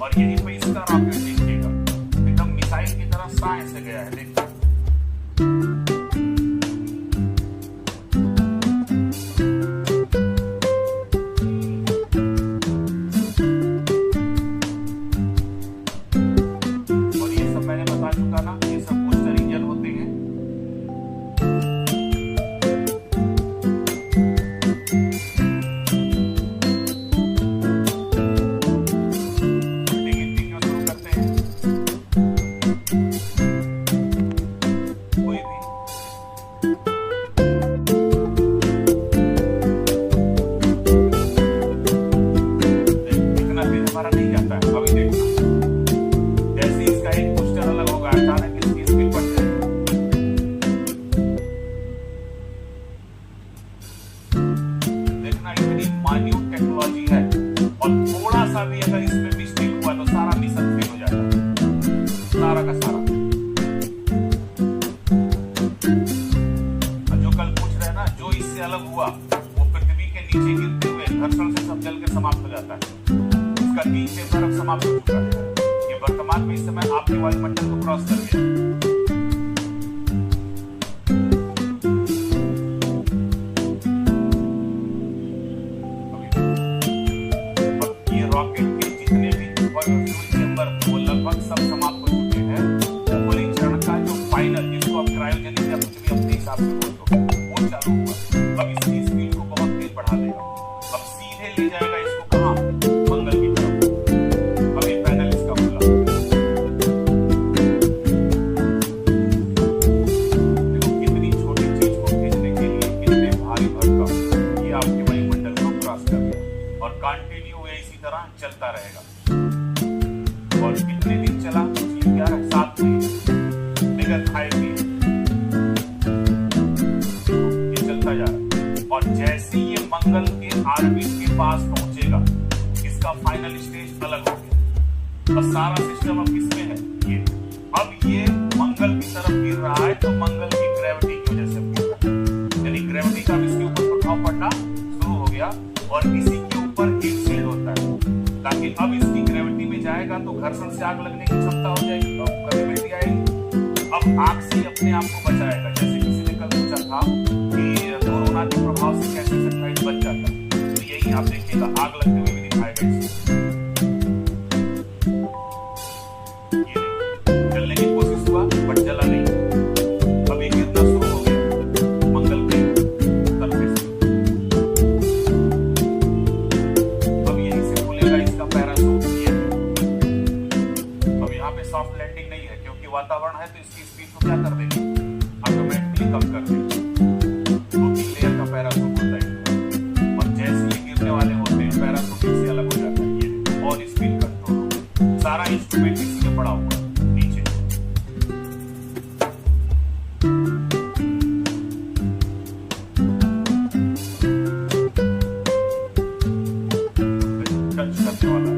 और यहीं पे इसका रॉकेट देखिएगा एकदम मिसाइल की तरह साइंस से गया है। देखिए और ये सब मैंने बता चुका ना, ये सब बूस्टर इंजन होते हैं। भी अगर इसमें मिस्टेक हुआ तो सारा मिशन फेल हो जाता, सारा का सारा। जो कल पूछ रहे हैं ना, जो इससे अलग हुआ वो पृथ्वी के नीचे गिरते हुए घर्षण से सब जल के समाप्त हो जाता है। इसका 3 से बर्फ समाप्त हो चुका है। ये वर्तमान में इस समय आपके वायुमंडल को क्रॉस कर गया। रॉकेट के जितने भी चेंबर वो लगभग सब समाप्त हो चुके हैं। परीक्षण का जो फाइनल, जिसको आप क्रायोजेनिक या कुछ भी अपने हिसाब से बोल दो, वो चालू हुआ। अब इसकी स्पीड को बहुत तेज बढ़ा देगा। अब सीधे ले जाएगा इसको कहाँ? मंगल की तरफ। अब ये पैनल इसका खुला। देखो कितनी छोटी चीज को भेजने के लिए कितने भारी भरकम ये आपके वायुमंडल को क्रॉस कर गया और कंटिन्यू इसी तरह चलता रहेगा। और कितने दिन चला? क्या है? 7 महीने बगैर खाए पिए ये चलता जा रहा है। और जैसे ये मंगल के ऑर्बिट के पास पहुंचेगा, इसका फाइनल स्टेज अलग हो गया और सारा सिस्टम अब किसमें है? ये अब ये मंगल की तरफ गिर रहा है तो मंगल की ग्रेविटी की वजह से गिर रहा है, यानी ग्रेविटी का इसके ऊपर प्रभाव पड़ना शुरू हो गया और इसी के ऊपर एक शेड होता है, ताकि अब इसकी ग्रेविटी में जाएगा तो घर्षण से आग लगने की क्षमता हो जाएगी और ग्रेविटी आएगी। अब आग से अपने आप को बचाएगा। जैसे किसी ने कल पूछा था कि कोरोना के प्रभाव से कैसे सैटेलाइट बच जाता है, तो यही आप देखिएगा आग लगते हुए भी दिखाएगा। ये जलने की कोशिश हुआ बट जला नहीं। अब ये गिरना शुरू हो गया मंगल के सरफेस पे। अब यहीं से खुलेगा इसका पैराशूट। अब यहाँ पे सॉफ्ट लैंडिंग नहीं है क्योंकि वातावरण है, तो इसकी स्पीड को क्या कर देगी? ऑटोमेटिकली कम कर देगी। 2-3 लेयर का पैराशूट होता है और जैसे ये गिरने वाले होते हैं पैराशूट से अलग हो जाता है ये और स्पीड कंट्रोल हो। सारा इंस्ट्रूमेंट इसी में पड़ा हुआ नीचे। टच करने वाला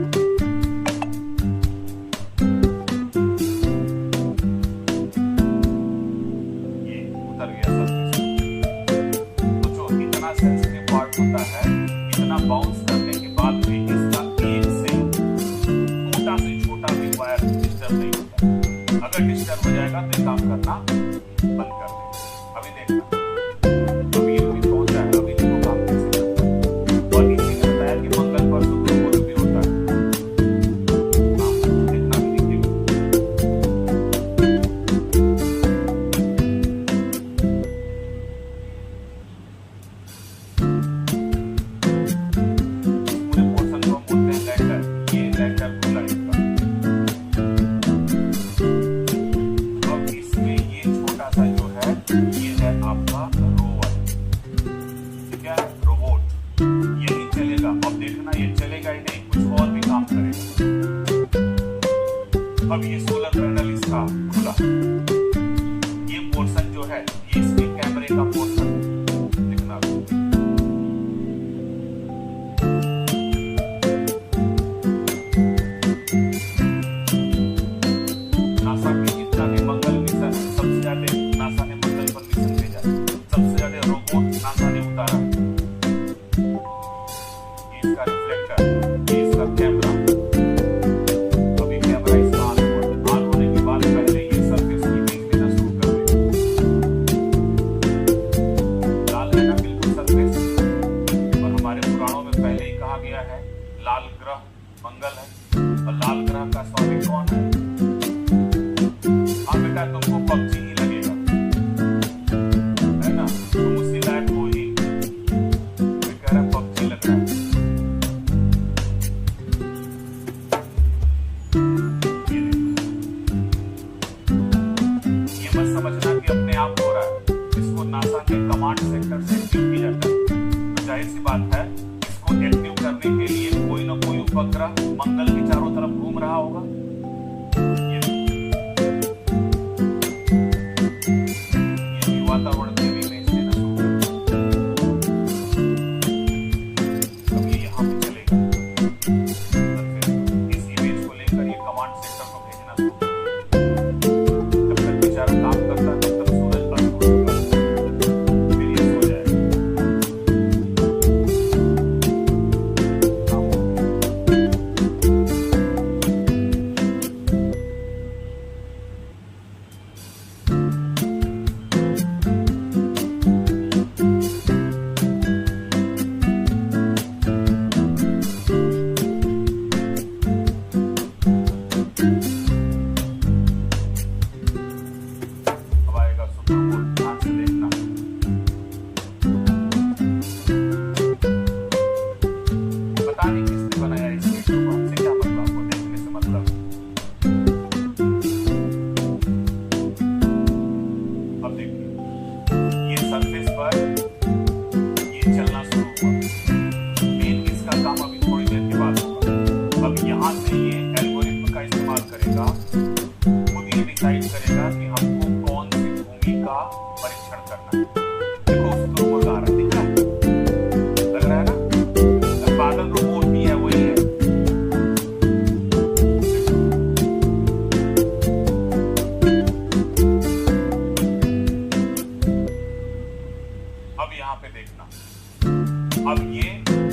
सेंसिटिव पार्ट होता है। इतना बाउंस करने के बाद भी इसका एक से छोटा से छोटा भी वायर डिस्टर्ब नहीं होता। अगर डिस्टर्ब हो जाएगा तो काम करना बंद कर देगा। अभी देखना, अभी ये पहुंचा है, अभी देखो काम कैसे करता है। और इसी ने बताया कि मंगल पर शुक्र भी होता है। देखना भी देखिएगा। अब ये सोलर पैनल इसका खुला। ये पोर्शन जो है ये इसके कैमरे का पोर्शन दिखना। नासा के जितना भी मंगल मिशन है, सबसे ज्यादा नासा ने मंगल पर मिशन भेजा, सबसे ज्यादा रोबोट नासा ने उतारा। ये इसका रिफ्लेक्टर, ये इसका कैमरा, मंगल है। और लाल ग्रह का स्वामी कौन है? हाँ बेटा, तुमको पबजी ही लगेगा, है ना? तुम उसी लायक हो ही। मैं कह रहा पबजी लग रहा है। ये मत समझना कि अपने आप हो रहा है, इसको नासा के कमांड सेंटर से एक्टिव किया जाता है। तो जाहिर सी बात है, इसको एक्टिव करने के लिए कोई ना कोई उपग्रह मंगल के चारों तरफ घूम रहा होगा। ये वातावरण में भी इमेज लेना शुरू कर। अब ये यहाँ पे चलेगा, इस इमेज को लेकर ये कमांड सेंटर को भेजना शुरू कर। जब तक बेचारा काम करता है तब तक सूरज अस्त होगा, फिर ये सो जाएगा। अब आएगा सुपर मून, ध्यान से देखना। पता नहीं किसने बनाया इस वीडियो को, हमसे क्या मतलब, आपको देखने से मतलब। अब देखिए, ये सरफेस पर ये चलना शुरू हुआ। मेन इसका काम अभी थोड़ी देर के बाद होगा। अब यहाँ से ये एल्गोरिथम का इस्तेमाल करेगा, खुद ये डिसाइड करेगा कि हमको कौन सी भूमि का परीक्षण करना है। देखो शुक्र आ रहा है, दिख रहा है, लग रहा है ना? बादल रोबोट भी है, वही है। अब यहाँ पे देखना,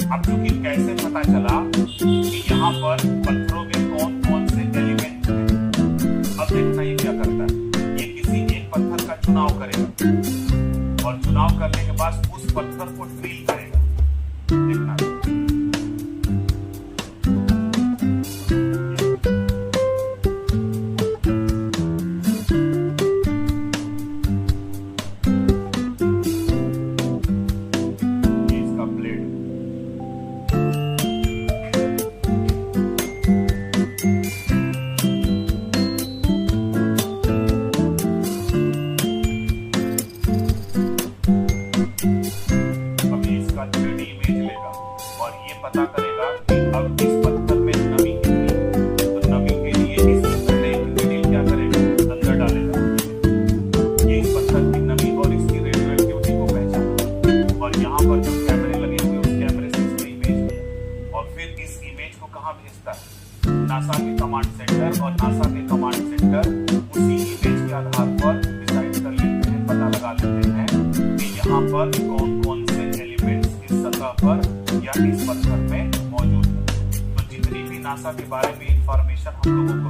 अब चूंकि कैसे पता चला कि यहाँ पर पत्थरों में कौन कौन से एलिमेंट हैं। अब देखना ये क्या करता है, ये किसी एक पत्थर का चुनाव करेगा और चुनाव करने के बाद उस पत्थर को ड्रिल करेगा। देखना ये इसका ब्लेड। और ये पता करेगा कि अब इस पत्थर में नमी कितनी है। तो नमी के लिए इससे पहले इंजीनियर क्या करेगा, अंदर डालेगा। ये इस पत्थर की नमी और इसकी रेडियोएक्टिविटी को पहचाना, और यहाँ पर जो कैमरे लगे हुए उस कैमरे से इसने इमेज लिया और फिर इस इमेज को कहाँ भेजता है, नासा के कमांड सेंटर। और नासा के कमांड सेंटर उसी इमेज के आधार पर डिसाइड कर लेते हैं, पता लगा लेते हैं कि यहाँ पर कौन कौन से एलिमेंट्स इस सतह पर या इस पत्थर में मौजूद है। तो जितनी भी नासा के बारे में इंफॉर्मेशन हम लोगों को